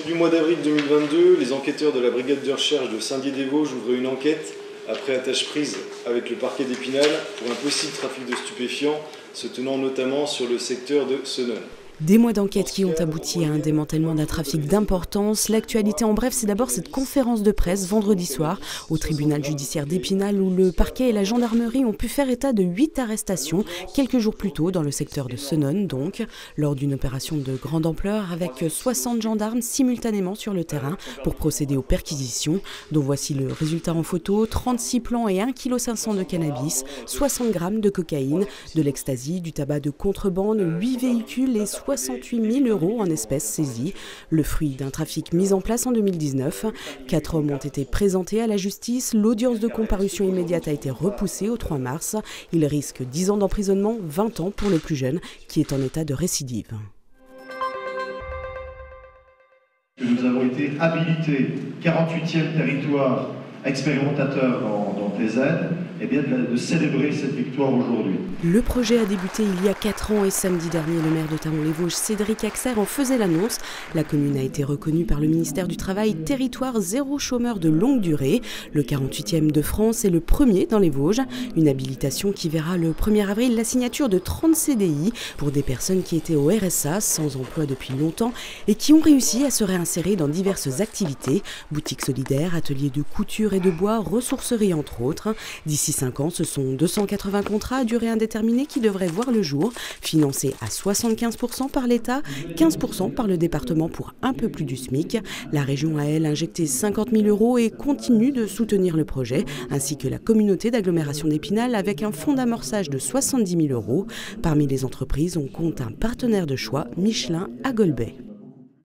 Du mois d'avril 2022, les enquêteurs de la brigade de recherche de Saint-Dié-des-Vosges ouvrent une enquête après attache prise avec le parquet d'Épinal pour un possible trafic de stupéfiants se tenant notamment sur le secteur de Senones. Des mois d'enquête qui ont abouti à un démantèlement d'un trafic d'importance. L'actualité en bref, c'est d'abord cette conférence de presse vendredi soir au tribunal judiciaire d'Épinal où le parquet et la gendarmerie ont pu faire état de 8 arrestations quelques jours plus tôt dans le secteur de Senones, donc lors d'une opération de grande ampleur avec 60 gendarmes simultanément sur le terrain pour procéder aux perquisitions, dont voici le résultat en photo: 36 plants et 1,5 kg de cannabis, 60 grammes de cocaïne, de l'ecstasy, du tabac de contrebande, 8 véhicules et 68 000 € en espèces saisies, le fruit d'un trafic mis en place en 2019. 4 hommes ont été présentés à la justice. L'audience de comparution immédiate a été repoussée au 3 mars. Ils risquent 10 ans d'emprisonnement, 20 ans pour le plus jeune, qui est en état de récidive. Nous avons été habilités, 48e territoire expérimentateur dans TZ, et bien de célébrer cette victoire aujourd'hui. Le projet a débuté il y a 4 ans et samedi dernier, le maire de Thaon-les-Vosges, Cédric Axer, en faisait l'annonce. La commune a été reconnue par le ministère du Travail territoire zéro chômeur de longue durée, le 48e de France et le premier dans les Vosges. Une habilitation qui verra le 1er avril la signature de 30 CDI pour des personnes qui étaient au RSA, sans emploi depuis longtemps et qui ont réussi à se réinsérer dans diverses activités, boutiques solidaires, ateliers de couture et de bois, ressourcerie entre autres. D'ici 5 ans, ce sont 280 contrats à durée indéterminée qui devraient voir le jour, financés à 75% par l'État, 15% par le département pour un peu plus du SMIC. La région a, elle, injecté 50 000 € et continue de soutenir le projet, ainsi que la communauté d'agglomération d'Épinal avec un fonds d'amorçage de 70 000 €. Parmi les entreprises, on compte un partenaire de choix, Michelin à Golbet.